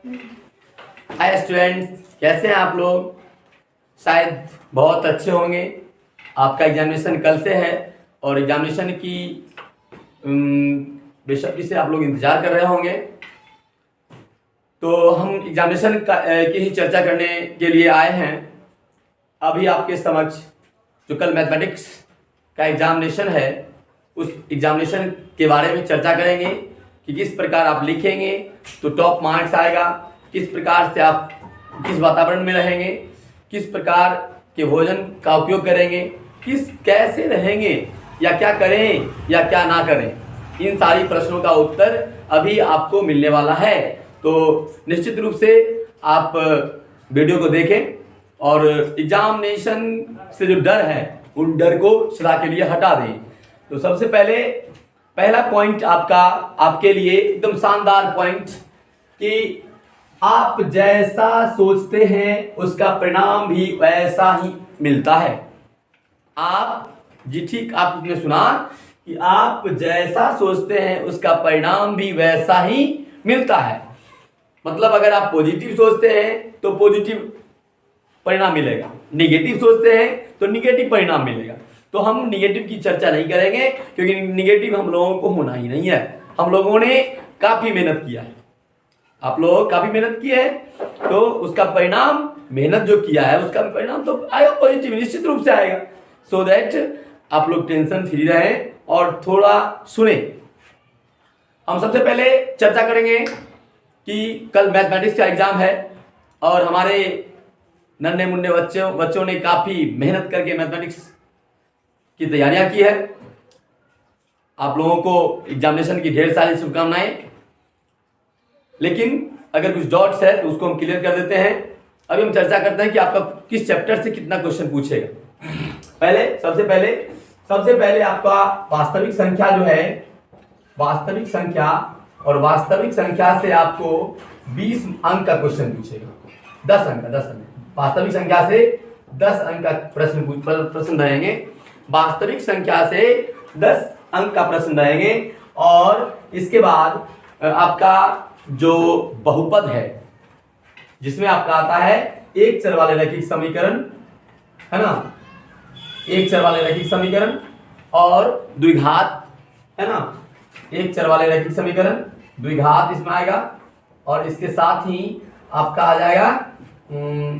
Hi students, कैसे हैं आप लोग? शायद बहुत अच्छे होंगे। आपका एग्जामिनेशन कल से है और एग्जामिनेशन की बेशर्ती से आप लोग इंतज़ार कर रहे होंगे। तो हम एग्जामिनेशन की ही चर्चा करने के लिए आए हैं। अभी आपके समक्ष जो कल मैथमेटिक्स का एग्जामिनेशन है, उस एग्जामिनेशन के बारे में चर्चा करेंगे कि किस प्रकार आप लिखेंगे तो टॉप मार्क्स आएगा, किस प्रकार से आप किस वातावरण में रहेंगे, किस प्रकार के भोजन का उपयोग करेंगे, कैसे रहेंगे या क्या करें या क्या ना करें, इन सारी प्रश्नों का उत्तर अभी आपको मिलने वाला है। तो निश्चित रूप से आप वीडियो को देखें और एग्जामिनेशन से जो डर है उन डर को सदा के लिए हटा दें। तो सबसे पहला पॉइंट आपके लिए एकदम शानदार पॉइंट कि आप जैसा सोचते हैं उसका परिणाम भी वैसा ही मिलता है। ठीक आपने सुना कि आप जैसा सोचते हैं उसका परिणाम भी वैसा ही मिलता है। मतलब अगर आप पॉजिटिव सोचते हैं तो पॉजिटिव परिणाम मिलेगा, निगेटिव सोचते हैं तो निगेटिव परिणाम मिलेगा। तो हम निगेटिव की चर्चा नहीं करेंगे क्योंकि निगेटिव हम लोगों को होना ही नहीं है। हम लोगों ने काफी मेहनत किया है, आप लोग काफी मेहनत की है, तो उसका परिणाम, मेहनत जो किया है उसका परिणाम तो आएगा, पॉजिटिव निश्चित रूप से आएगा। सो दैट आप लोग टेंशन फ्री रहें और थोड़ा सुने। हम सबसे पहले चर्चा करेंगे कि कल मैथमेटिक्स का एग्जाम है और हमारे नन्हे मुन्ने बच्चों ने काफी मेहनत करके मैथमेटिक्स की तैयारियां की है। आप लोगों को एग्जामिनेशन की ढेर सारी शुभकामनाएं। लेकिन अगर कुछ डॉट्स है तो उसको हम क्लियर कर देते हैं। अभी हम चर्चा करते हैं कि आपका किस चैप्टर से कितना क्वेश्चन पूछेगा। सबसे पहले आपका वास्तविक संख्या जो है, वास्तविक संख्या, और वास्तविक संख्या से आपको 20 अंक का क्वेश्चन पूछेगा। 10 अंक वास्तविक संख्या से 10 अंक का प्रश्न रहेंगे। वास्तविक संख्या से 10 अंक का प्रश्न रहेंगे। और इसके बाद आपका जो बहुपद है, जिसमें आपका आता है एक चर वाले रैखिक समीकरण, है ना, एक चर वाले रैखिक समीकरण और द्विघात, है ना, एक चर वाले रैखिक समीकरण, द्विघात इसमें आएगा। और इसके साथ ही आपका आ जाएगा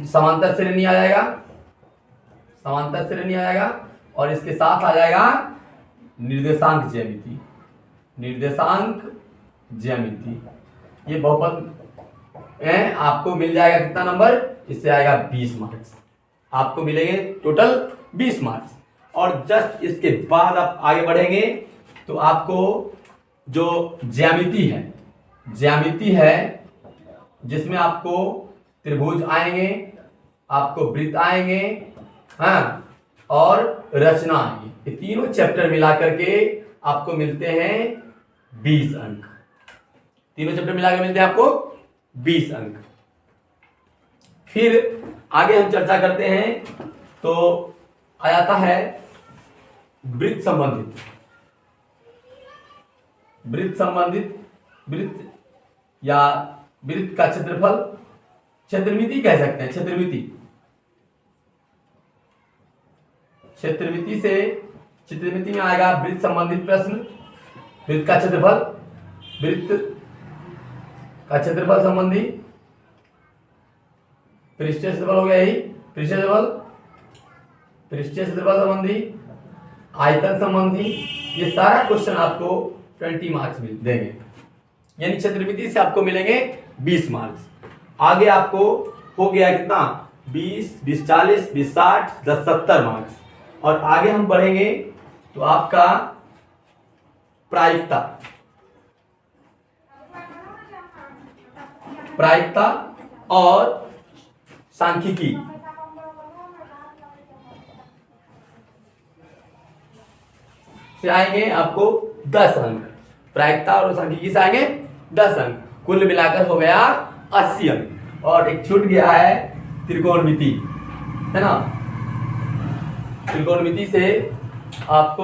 समांतर श्रेणी आ जाएगा, समांतर श्रेणी आ जाएगा। और इसके साथ आ जाएगा निर्देशांक ज्यामिति, निर्देशांक ज्यामिति। ये बहुपद है, आपको मिल जाएगा कितना नंबर? इससे आएगा 20 मार्क्स, आपको मिलेंगे टोटल 20 मार्क्स। और जस्ट इसके बाद आप आगे बढ़ेंगे तो आपको जो ज्यामिति है जिसमें आपको त्रिभुज आएंगे, आपको वृत्त आएंगे, हाँ, और रचना आएगी। ये तीनों चैप्टर मिला करके आपको मिलते हैं 20 अंक। तीनों चैप्टर मिलाकर मिलते हैं आपको 20 अंक। फिर आगे हम चर्चा करते हैं तो आ जाता है वृत्त संबंधित, वृत्त या वृत्त का क्षेत्रफल, क्षेत्रमिति कह सकते हैं, क्षेत्रमिति में आएगा वृत्त संबंधित प्रश्न, वृत्त का क्षेत्रफल, वृत्त का क्षेत्रफल संबंधी, पृष्ठीय क्षेत्रफल हो गया, यही पृष्ठीय क्षेत्रफल संबंधी, आयतन संबंधी। ये सारा क्वेश्चन आपको 20 मार्क्स देंगे, यानी क्षेत्रमिति से आपको मिलेंगे 20 मार्क्स। आगे आपको हो गया कितना? 20, 20 40, 20 60, 10 70 मार्क्स। और आगे हम बढ़ेंगे तो आपका प्रायिकता और सांख्यिकी, से आएंगे आपको 10 अंक। प्रायिकता और सांख्यिकी से आएंगे 10 अंक। कुल मिलाकर हो गया 80 अंक। और एक छूट गया है त्रिकोणमिति, है ना। त्रिकोणमिति से आपको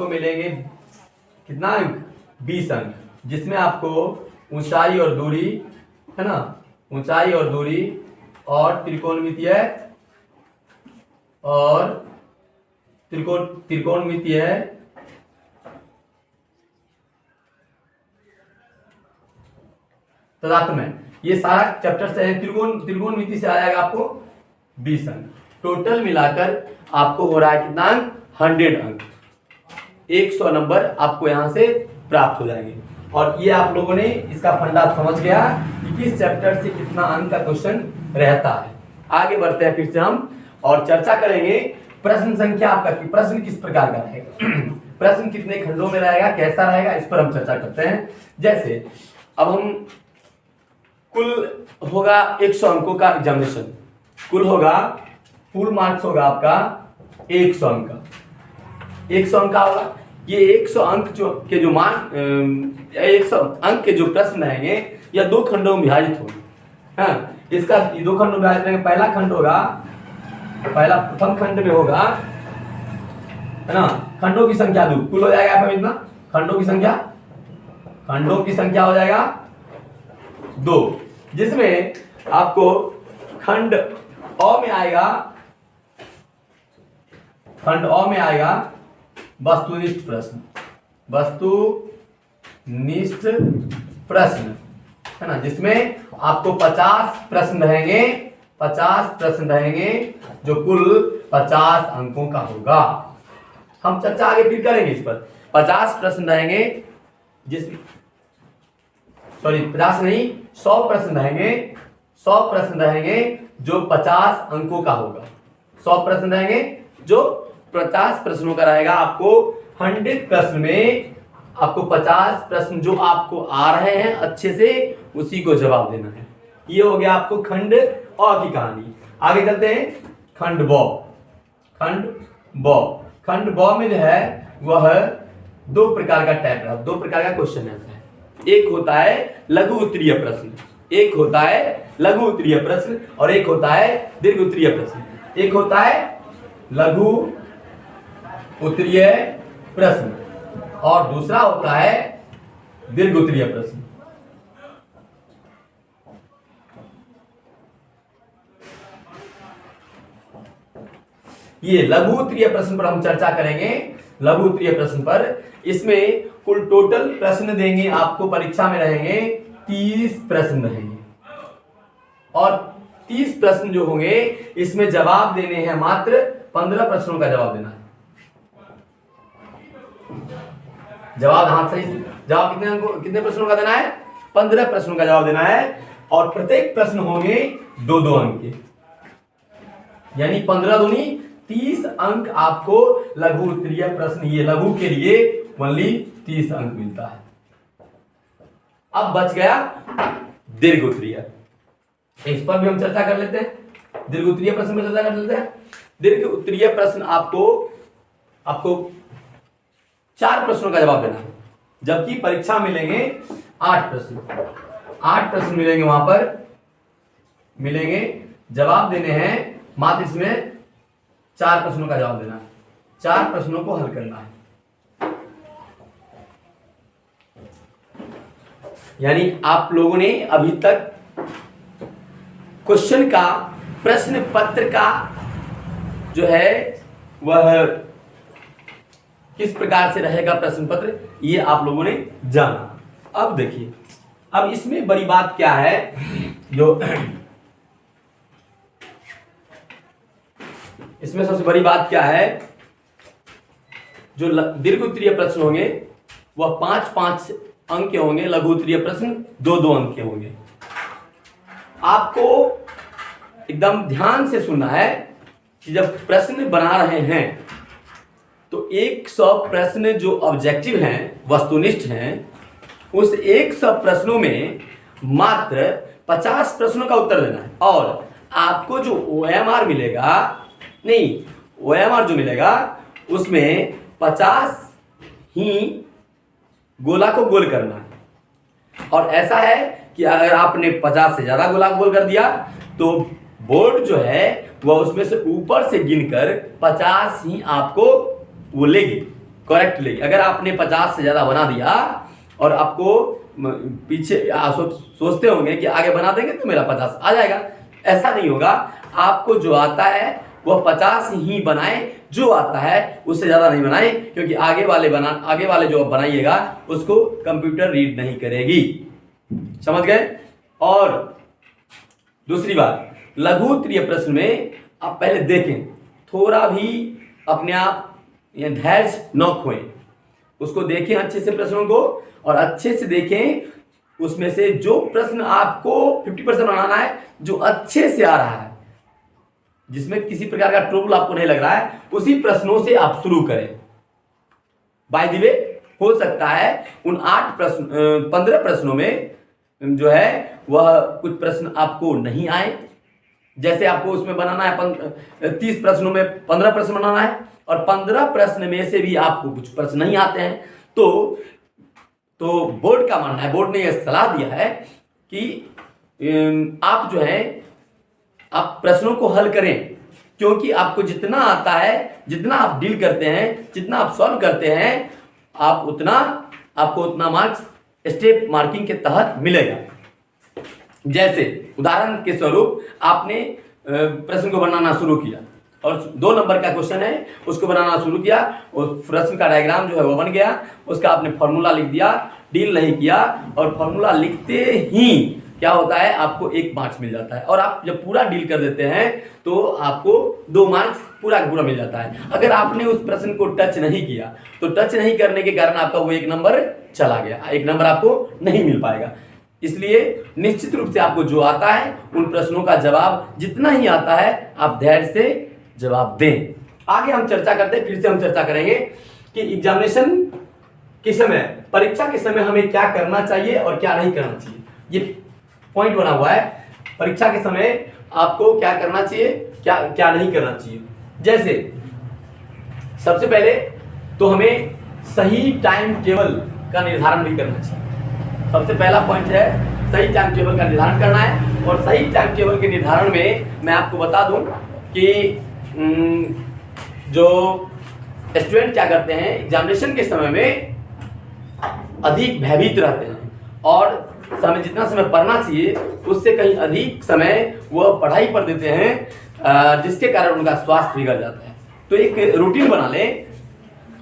मिलेंगे कितना अंक? 20 अंक, जिसमें आपको ऊंचाई और दूरी, है ना, ऊंचाई और दूरी और त्रिकोणमितीय और त्रिकोणमितीय तदात्म्य, ये सारा चैप्टर से है। त्रिकोणमिति से आएगा आपको 20 अंक। टोटल मिलाकर आपको हो रहा है कितना अंक? 100 अंक। 100 नंबर आपको यहां से प्राप्त हो जाएंगे। और ये आप लोगों ने इसका फंडा समझ गया कि किस चैप्टर से कितना अंक का क्वेश्चन रहता है। आगे बढ़ते हैं फिर से हम और चर्चा करेंगे प्रश्न संख्या आपका, प्रश्न किस प्रकार का रहेगा, प्रश्न कितने खंडों में रहेगा, कैसा रहेगा, इस पर हम चर्चा करते हैं। जैसे अब हम कुल होगा 100 अंकों का एग्जामिनेशन, कुल होगा, फुल मार्क्स होगा आपका 100 अंक का। 100 अंक का होगा। ये 100 अंक के जो 100 अंक के जो प्रश्न रहेंगे या 2 खंडों में विभाजित होंगे। हाँ, इसका 2 खंडों में विभाजित रहेंगे। पहला खंड होगा, प्रथम खंड में होगा, है ना, खंडों की संख्या 2, कुल हो जाएगा आपका कितना? खंडों की संख्या हो जाएगा 2, जिसमें आपको खंड अ में आएगा, वस्तुनिष्ठ प्रश्न, है ना, जिसमें आपको 50 प्रश्न रहेंगे, जो कुल 50 अंकों का होगा। हम चर्चा आगे फिर करेंगे इस पर। 50 प्रश्न रहेंगे, 100 प्रश्न रहेंगे जो 50 अंकों का होगा। 100 प्रश्न रहेंगे जो 50 प्रश्नों का रहेगा। आपको 100 प्रश्न में आपको 50 प्रश्न जो आपको आ रहे हैं अच्छे से उसी को जवाब देना है। ये हो गया आपको खंड अ की कहानी। आगे चलते हैं खंड ब में जो है वह 2 प्रकार का टाइप है, 2 प्रकार का क्वेश्चन आता है। एक होता है लघु उत्तरीय प्रश्न, और एक होता है दीर्घ उत्तरीय प्रश्न। एक होता है लघु उत्तरीय प्रश्न और दूसरा होता है दीर्घ उत्तरीय प्रश्न। ये लघु उत्तरीय प्रश्न पर हम चर्चा करेंगे। लघु उत्तरीय प्रश्न पर इसमें कुल टोटल प्रश्न देंगे आपको, परीक्षा में रहेंगे 30 प्रश्न रहेंगे और 30 प्रश्न जो होंगे इसमें जवाब देने हैं मात्र 15 प्रश्नों का जवाब देना है। जवाब कितने प्रश्नों का देना है? 15 प्रश्नों का जवाब देना है और प्रत्येक प्रश्न होंगे 2-2 अंक के, यानी 15 दूनी 30 अंक आपको लघु उत्तरीय प्रश्न, ये लघु के लिए ओनली 30 अंक मिलता है। अब बच गया दीर्घ उत्तरीय, इस पर भी हम चर्चा कर लेते हैं। दीर्घ उत्तरीय प्रश्न पर चर्चा कर लेते हैं। दीर्घ उत्तरीय प्रश्न आपको 4 प्रश्नों का जवाब देना है, जबकि परीक्षा मिलेंगे 8 प्रश्न। 8 प्रश्न मिलेंगे, वहां पर मिलेंगे, जवाब देने हैं मात्र इसमें 4 प्रश्नों का जवाब देना है। 4 प्रश्नों को हल करना है, यानी आप लोगों ने अभी तक क्वेश्चन का, प्रश्न पत्र का जो है वह किस प्रकार से रहेगा प्रश्न पत्र, ये आप लोगों ने जाना। अब देखिए, अब इसमें बड़ी बात क्या है, जो इसमें सबसे बड़ी बात क्या है, जो दीर्घ उत्तरीय प्रश्न होंगे वह 5-5 अंक के होंगे, लघु उत्तरीय प्रश्न 2-2 अंक के होंगे। आपको एकदम ध्यान से सुनना है कि जब प्रश्न बना रहे हैं तो 100 प्रश्न जो ऑब्जेक्टिव हैं, वस्तुनिष्ठ हैं, उस 100 प्रश्नों में मात्र 50 प्रश्नों का उत्तर देना है और आपको जो OMR मिलेगा, OMR जो मिलेगा उसमें 50 ही गोला को गोल करना है। और ऐसा है कि अगर आपने 50 से ज्यादा गोला गोल कर दिया तो बोर्ड जो है वह उसमें से ऊपर से गिनकर 50 ही आपको वो लेगी, करेक्ट लेगी। अगर आपने 50 से ज्यादा बना दिया और आपको पीछे सोचते होंगे कि आगे बना देंगे तो मेरा 50 आ जाएगा। ऐसा नहीं होगा, आपको जो आता है वह 50 ही बनाए, जो आता है उससे ज़्यादा नहीं बनाए, क्योंकि आगे वाले जो आप बनाइएगा उसको कंप्यूटर रीड नहीं करेगी। समझ गए। और दूसरी बात, लघुत्तरीय प्रश्न में आप पहले देखें, थोड़ा भी अपने आप धैर्य न खोएं, उसको देखें अच्छे से प्रश्नों को, और अच्छे से देखें उसमें से जो प्रश्न आपको 50% बनाना है, जो अच्छे से आ रहा है, जिसमें किसी प्रकार का ट्रबल आपको नहीं लग रहा है, उसी प्रश्नों से आप शुरू करें। बाय द वे, हो सकता है उन 15 प्रश्नों में जो है वह कुछ प्रश्न आपको नहीं आए। जैसे आपको उसमें बनाना है 30 प्रश्नों में 15 प्रश्न बनाना है, और 15 प्रश्न में से भी आपको कुछ प्रश्न नहीं आते हैं, तो बोर्ड का मानना है, बोर्ड ने यह सलाह दिया है कि आप जो है आप प्रश्नों को हल करें, क्योंकि आपको जितना आता है, जितना आप डील करते हैं, जितना आप सॉल्व करते हैं, आपको उतना मार्क्स स्टेप मार्किंग के तहत मिलेगा। जैसे उदाहरण के स्वरूप आपने प्रश्न को बनाना शुरू किया और 2 नंबर का क्वेश्चन है, उसको बनाना शुरू किया, और प्रश्न का डायग्राम जो है वो बन गया, उसका आपने फॉर्मूला लिख दिया, डील नहीं किया, और फॉर्मूला लिखते ही क्या होता है, आपको 1 मार्क्स मिल जाता है। और आप जब पूरा डील कर देते हैं तो आपको 2 मार्क्स पूरा मिल जाता है। अगर आपने उस प्रश्न को टच नहीं किया तो टच नहीं करने के कारण आपका वो 1 नंबर चला गया, 1 नंबर आपको नहीं मिल पाएगा। इसलिए निश्चित रूप से आपको जो आता है उन प्रश्नों का जवाब जितना ही आता है आप धैर्य से जवाब दें। आगे हम चर्चा करते हैं, फिर से हम चर्चा करेंगे कि एग्जामिनेशन के समय, परीक्षा के समय हमें क्या करना चाहिए और क्या नहीं करना चाहिए। ये पॉइंट बना हुआ है, परीक्षा के समय आपको क्या करना चाहिए, क्या नहीं करना चाहिए। जैसे सबसे पहले तो हमें सही टाइम टेबल का निर्धारण भी करना चाहिए। सबसे पहला पॉइंट है सही टाइम टेबल का निर्धारण करना है। और सही टाइम टेबल के निर्धारण में मैं आपको बता दूं कि जो स्टूडेंट क्या करते हैं, एग्जामिनेशन के समय में अधिक भयभीत रहते हैं, और जितना समय पढ़ना चाहिए उससे कहीं अधिक समय वह पढ़ाई पर देते हैं, जिसके कारण उनका स्वास्थ्य बिगड़ जाता है। तो एक रूटीन बना लें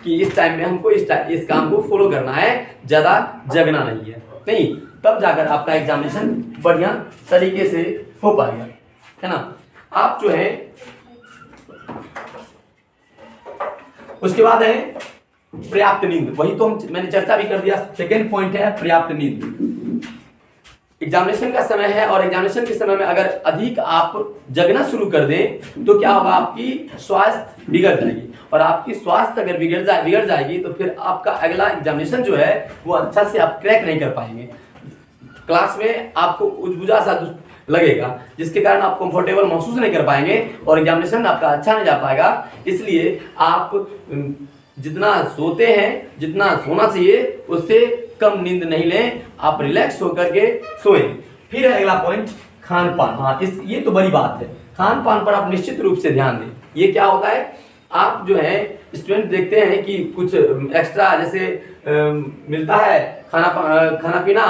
कि इस टाइम में हमको इस काम को फॉलो करना है, ज़्यादा जगना नहीं है, नहीं, तब जाकर आपका एग्जामिनेशन बढ़िया तरीके से हो पाएगा, है ना। आप जो है उसके बाद है पर्याप्त नींद। वही तो मैंने चर्चा भी कर दिया, सेकेंड पॉइंट है पर्याप्त नींद। एग्जामिनेशन का समय है, और एग्जामिनेशन के समय में अगर अधिक आप जगना शुरू कर दें तो क्या होगा, आपकी स्वास्थ्य बिगड़ जाएगी, और आपकी स्वास्थ्य अगर बिगड़ जाएगी तो फिर आपका अगला एग्जामिनेशन जो है वो अच्छा से आप क्रैक नहीं कर पाएंगे। क्लास में आपको उजबुझा सा लगेगा, जिसके कारण आप कंफर्टेबल महसूस नहीं कर पाएंगे और एग्जामिनेशन आपका अच्छा नहीं जा पाएगा। इसलिए आप जितना सोते हैं, जितना सोना चाहिए उससे कम नींद नहीं लें, आप रिलैक्स होकर के सोएं। फिर है अगला पॉइंट खान पान। हाँ, ये तो बड़ी बात है, खान पान पर आप निश्चित रूप से ध्यान दें। ये क्या होता है, आप जो है स्टूडेंट देखते हैं कि कुछ एक्स्ट्रा जैसे मिलता है खाना पीना,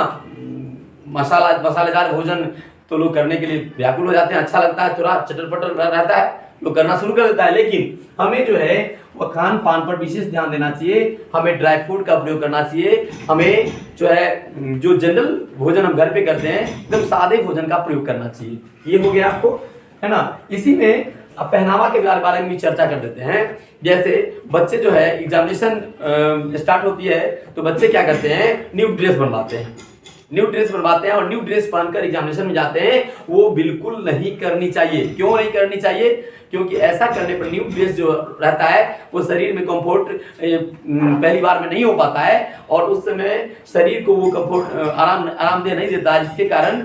मसालेदार भोजन, तो लोग करने के लिए व्याकुल हो जाते हैं, अच्छा लगता है, थोड़ा चटर पटर रहता है, लोग करना शुरू कर देता है। लेकिन हमें जो है वह खान पान पर विशेष ध्यान देना चाहिए, हमें ड्राई फ्रूट का प्रयोग करना चाहिए, हमें जो है जो जनरल भोजन हम घर पे करते हैं एकदम सादे भोजन का प्रयोग करना चाहिए। ये हो गया आपको, है ना। इसी में अब पहनावा के बारे में भी चर्चा कर देते हैं। जैसे बच्चे जो है एग्जामिनेशन स्टार्ट होती है तो बच्चे क्या करते हैं, न्यू ड्रेस बनवाते हैं और न्यू ड्रेस पहनकर एग्जामिनेशन में जाते हैं। वो बिल्कुल नहीं करनी चाहिए। क्यों नहीं करनी चाहिए? क्योंकि ऐसा करने पर न्यू ड्रेस जो रहता है वो शरीर में कंफर्ट पहली बार में नहीं हो पाता है, और उस समय शरीर को वो कंफर्ट आरामदेह नहीं देता है, जिसके कारण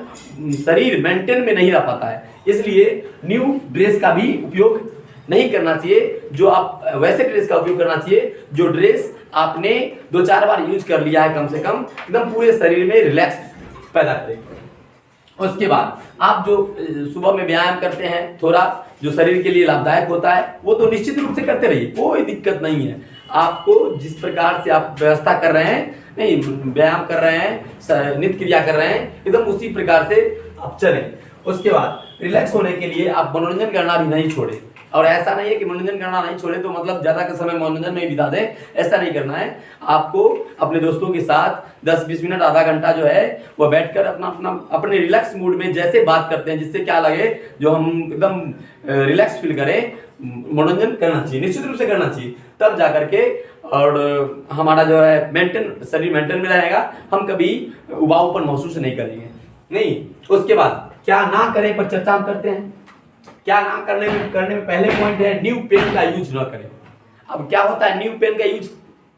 शरीर मेंटेन में नहीं रह पाता है। इसलिए न्यू ड्रेस का भी उपयोग नहीं करना चाहिए। जो आप वैसे ड्रेस का उपयोग करना चाहिए जो ड्रेस आपने 2-4 बार यूज कर लिया है, कम से कम एकदम पूरे शरीर में रिलैक्स पैदा करेगा। उसके बाद आप जो सुबह में व्यायाम करते हैं, थोड़ा जो शरीर के लिए लाभदायक होता है, वो तो निश्चित रूप से करते रहिए, कोई दिक्कत नहीं है। आपको जिस प्रकार से आप व्यवस्था कर रहे हैं, नहीं व्यायाम कर रहे हैं, नित्य क्रिया कर रहे हैं, एकदम उसी प्रकार से आप चलें। उसके बाद रिलैक्स होने के लिए आप मनोरंजन करना भी नहीं छोड़े। और ऐसा नहीं है कि मनोरंजन करना नहीं छोड़े तो मतलब ज़्यादा का समय मनोरंजन में ही बिता दें, ऐसा नहीं करना है। आपको अपने दोस्तों के साथ 10-20 मिनट, आधा घंटा जो है वो बैठकर अपने रिलैक्स मूड में जैसे बात करते हैं, जिससे क्या लगे जो हम एकदम रिलैक्स फील करें, मनोरंजन करना चाहिए, निश्चित रूप से करना चाहिए, तब जा करके और हमारा जो है शरीर मेंटेन में रहेगा, हम कभी उबाऊपन महसूस नहीं करेंगे। नहीं, उसके बाद क्या ना करें पर चर्चा हम करते हैं। क्या ना करने में पहले पॉइंट है न्यू पेन का यूज न करें। अब क्या होता है, न्यू पेन का यूज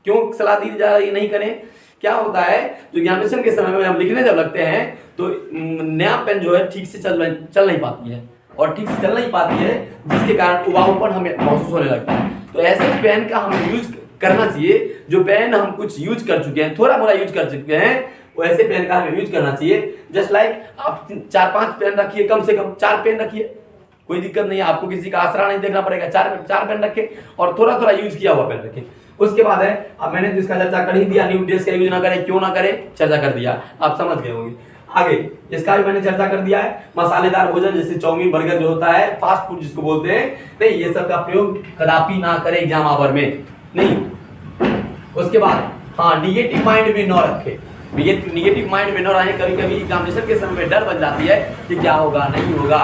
क्यों सलाह दी जा रही है नहीं करें? क्या होता है, जो एग्जामिनेशन के समय में हम लिखने जब लगते हैं तो नया पेन जो है ठीक से चल नहीं पाती है, और ठीक से चल नहीं पाती है, जिसके कारण उबाऊपन हमें महसूस होने लगता है। तो ऐसे पेन का हम यूज करना चाहिए, जो पेन हम कुछ यूज कर चुके हैं, थोड़ा मोड़ा यूज कर चुके हैं, वो ऐसे पेन का हमें यूज करना चाहिए। जस्ट लाइक आप 4-5 पेन रखिए, कम से कम 4 पेन रखिए, कोई दिक्कत नहीं है, आपको किसी का आसरा नहीं देखना पड़ेगा। 4 पेन रखे और थोड़ा थोड़ा यूज किया हुआ पेन रखे। उसके बाद है, अब मैंने तो इसका चर्चा कर ही दिया, न्यू डेज का यूज ना करें, क्यों ना करें, चर्चा कर दिया, आप समझ गए होंगे। आगे इसका भी मैंने चर्चा कर दिया है। मसालेदार भोजन जैसे चाउमीन, बर्गर जो होता है, फास्ट फूड जिसको बोलते हैं, नहीं, ये सब का प्रयोग कदापि ना करें एग्जाम आवर में, नहीं। उसके बाद हाँ, निगेटिव माइंड में न रखे, निगेटिव माइंड में न रहे। कभी कभी एग्जामिनेशन के समय में डर बन जाती है कि क्या होगा, नहीं होगा,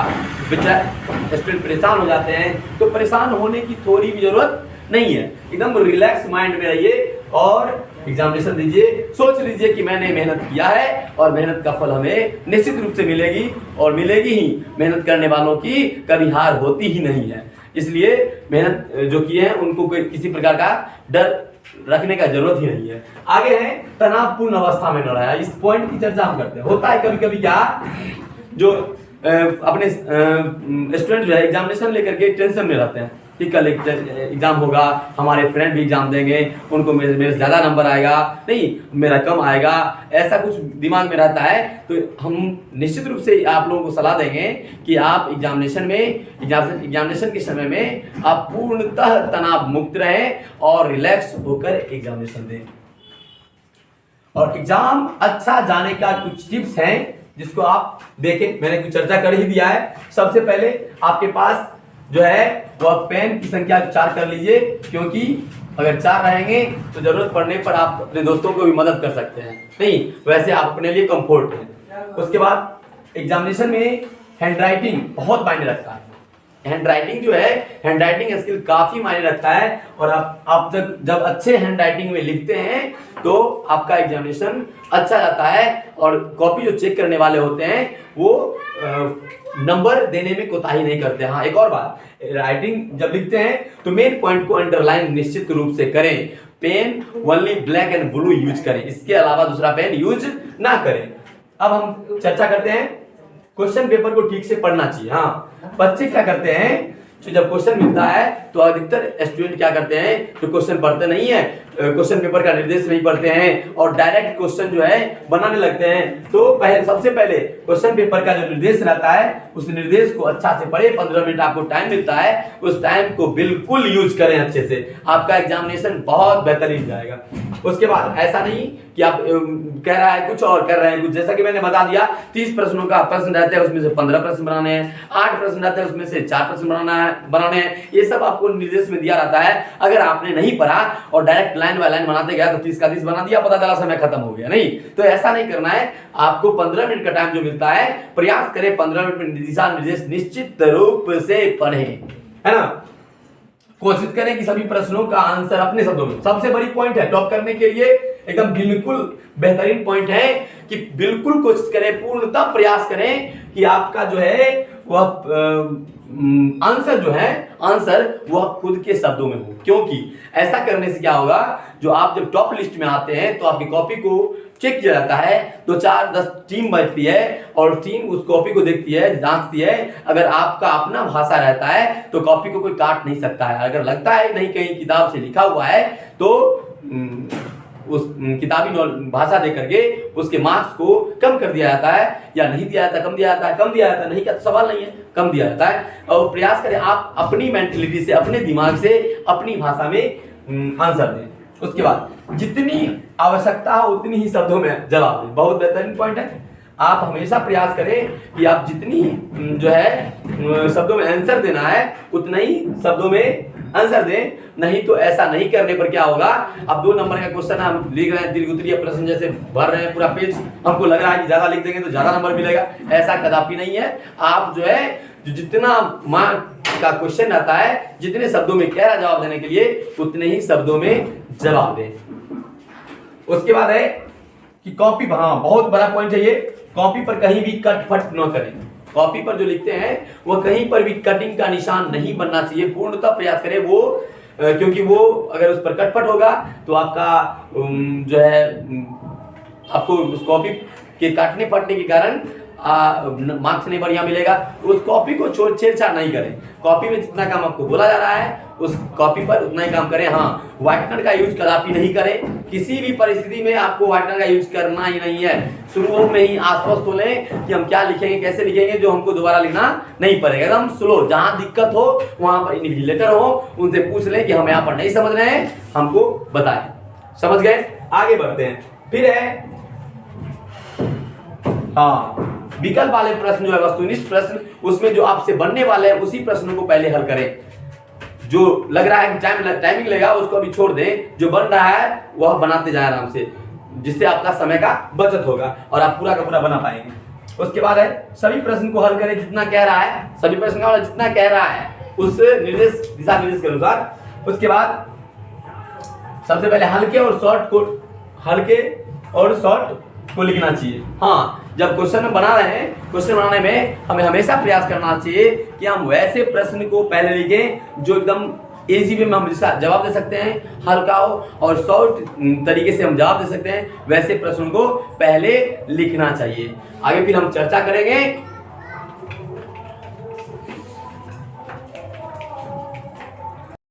बेचारे स्टूडेंट परेशान हो जाते हैं। तो परेशान होने की थोड़ी भी जरूरत नहीं है, एकदम रिलैक्स माइंड में रहिए और एग्जामिनेशन दीजिए। सोच लीजिए कि मैंने मेहनत किया है और मेहनत का फल हमें निश्चित रूप से मिलेगी, और मिलेगी ही। मेहनत करने वालों की कभी हार होती ही नहीं है, इसलिए मेहनत जो किए हैं उनको कोई किसी प्रकार का डर रखने का जरूरत ही नहीं है। आगे है तनावपूर्ण अवस्था में न रहा। इस पॉइंट की चर्चा हम करते हैं। होता है कभी कभी क्या, जो अपने स्टूडेंट जो है एग्जामिनेशन लेकर के टेंशन में रहते हैं कि कल एग्जाम होगा, हमारे फ्रेंड भी एग्जाम देंगे, उनको मेरे से ज़्यादा नंबर आएगा, नहीं मेरा कम आएगा, ऐसा कुछ दिमाग में रहता है। तो हम निश्चित रूप से आप लोगों को सलाह देंगे कि आप एग्जामिनेशन के समय में आप पूर्णतः तनाव मुक्त रहें और रिलैक्स होकर एग्जामिनेशन दें। और एग्जाम अच्छा जाने का कुछ टिप्स हैं जिसको आप देखें, मैंने कुछ चर्चा कर ही दिया है। सबसे पहले आपके पास जो है वह पेन की संख्या 4 कर लीजिए, क्योंकि अगर 4 रहेंगे तो जरूरत पड़ने पर आप अपने दोस्तों को भी मदद कर सकते हैं, नहीं वैसे आप अपने लिए कंफर्ट है। उसके बाद एग्जामिनेशन में हैंडराइटिंग बहुत मायने रखता है। हैंडराइटिंग जो है, हैंडराइटिंग स्किल काफी मायने रखता है, और आप जब अच्छे हैंडराइटिंग में लिखते हैं तो आपका एग्जामिनेशन अच्छा जाता है, और कॉपी जो चेक करने वाले होते हैं वो नंबर देने में कोताही नहीं करते। हाँ, एक और बात, राइटिंग जब लिखते हैं तो मेन पॉइंट को अंडरलाइन निश्चित रूप से करें। Pen only black and blue use करें, इसके अलावा दूसरा पेन यूज ना करें। अब हम चर्चा करते हैं, क्वेश्चन पेपर को ठीक से पढ़ना चाहिए। हाँ, बच्चे क्या करते हैं, तो जब क्वेश्चन मिलता है तो अधिकतर स्टूडेंट क्या करते हैं, जो क्वेश्चन पढ़ते नहीं है, क्वेश्चन पेपर का निर्देश नहीं पढ़ते हैं और डायरेक्ट क्वेश्चन जो है बनाने लगते हैं। तो सबसे पहले क्वेश्चन पेपर का जो निर्देश रहता है उस निर्देश को अच्छा से पढ़े। 15 मिनट आपको टाइम मिलता है, उस टाइम को बिल्कुल यूज करें अच्छे से, आपका एग्जामिनेशन बहुत बेहतरीन जाएगा। उसके बाद ऐसा नहीं कि आप कह रहा है कुछ और कर रहे हैं कुछ, जैसा कि मैंने बता दिया 30 प्रश्नों का प्रश्न रहता है, उसमें से 15 प्रश्न बनाने हैं, 8 प्रश्न रहते हैं उसमें से 4 प्रश्न बनाने हैं, ये सब आपको निर्देश में दिया रहता है। अगर आपने नहीं पढ़ा और डायरेक्ट लाइन बाय लाइन बनाते गया तो 30 का 30 बना दिया, पता चला समय खत्म हो गया। नहीं, तो ऐसा नहीं करना है। आपको 15 मिनट का टाइम जो मिलता है, प्रयास करें 15 मिनट में दिशा निर्देश निश्चित रूप से पढ़ें, है ना। कोशिश करें कि सभी प्रश्नों का आंसर अपने शब्दों में। सबसे बड़ी पॉइंट है टॉप करने के लिए, एकदम बिल्कुल बेहतरीन पॉइंट है कि बिल्कुल कोशिश करें, पूर्णतः प्रयास करें कि आपका जो है वह आंसर वह खुद के शब्दों में हो। क्योंकि ऐसा करने से क्या होगा, जो आप जब टॉप लिस्ट में आते हैं तो आपकी कॉपी को चेक किया जाता है, 2 4 10 टीम बैठती है और टीम उस कॉपी को देखती है, जांचती है। अगर आपका अपना भाषा रहता है तो कॉपी को कोई काट नहीं सकता है। अगर लगता है नहीं कहीं किताब से लिखा हुआ है तो उस किताबी भाषा दे करके उसके मार्क्स को कम कर दिया जाता है, या नहीं दिया जाता, कम दिया जाता है, कम दिया जाता है, नहीं का सवाल नहीं है, कम दिया जाता है। और प्रयास करें आप अपनी मेंटलिटी से, अपने दिमाग से, अपनी भाषा में आंसर दें। उसके बाद जितनी आवश्यकता हो उतनी ही शब्दों में जवाब दें। बहुत बेहतरीन पॉइंट है। आप हमेशा प्रयास करें कि आप जितनी जो है शब्दों में आंसर देना है उतना ही शब्दों में आंसर दें। नहीं तो ऐसा नहीं करने पर क्या होगा, अब 2 नंबर का क्वेश्चन हम लिख रहे हैं, दीर्घ उत्तरीय प्रश्न जैसे भर रहे हैं पूरा पेज, हमको लग रहा है कि ज्यादा लिख देंगे तो ज्यादा नंबर मिलेगा। ऐसा कदापि नहीं है। आप जो है जितना मार्क का क्वेश्चन आता है, जितने शब्दों में कह रहा जवाब देने के लिए उतने ही शब्दों में जवाब दें। उसके बाद है कि कॉपी, हाँ बहुत बड़ा पॉइंट है ये, कॉपी पर कहीं भी कट फट न करें। कॉपी पर जो लिखते हैं वो कहीं पर भी कटिंग का निशान नहीं बनना चाहिए। पूर्णतः प्रयास करें वो, क्योंकि वो अगर उस पर कटपट होगा तो आपका जो है आपको उस कॉपी के काटने फटने के कारण मार्क्स नहीं बढ़िया मिलेगा। उस कॉपी को छेड़छाड़ नहीं करें। कॉपी में जितना काम आपको बोला जा रहा है उस कॉपी पर उतना ही काम करें। हाँ, व्हाइटनर का यूज कदापि नहीं करें। किसी भी परिस्थिति में आपको व्हाइटनर का यूज करना ही नहीं है। शुरू में ही आश्वस्त हो लें कि हम क्या लिखेंगे, कैसे लिखेंगे, जो हमको दोबारा लिखना नहीं पड़ेगा। एकदम स्लो, जहां दिक्कत हो वहां पर इन्विजिलेटर हो, उनसे पूछ लें कि हम यहाँ पर नहीं समझ रहे हैं, हमको बताएं। समझ गए? आगे बढ़ते हैं। फिर है हाँ, विकल्प वाले प्रश्न जो है वस्तुनिष्ठ प्रश्न, उसमें जो आपसे बनने वाले हैं उसी प्रश्नों को पहले हल करें। जो लग रहा है कि टाइमिंग लेगा उसको अभी छोड़ दें, जो बन रहा है वह बनाते जाए आराम से, जिससे आपका समय का बचत होगा और आप पूरा का पूरा बना पाएंगे। उसके बाद है सभी प्रश्न को हल करें जितना कह रहा है, सभी प्रश्न का जितना कह रहा है उस दिशा निर्देश के अनुसार। उसके बाद सबसे पहले हल्के और शॉर्ट को लिखना चाहिए। हाँ, जब क्वेश्चन बना रहे हैं, क्वेश्चन बनाने में हमें हमेशा प्रयास करना चाहिए कि हम वैसे प्रश्न को पहले लिखें जो एकदम इजी वे में हम इसका जवाब दे सकते हैं, हल्का हो और शॉर्ट तरीके से हम जवाब दे सकते हैं, वैसे प्रश्न को पहले लिखना चाहिए। आगे फिर हम चर्चा करेंगे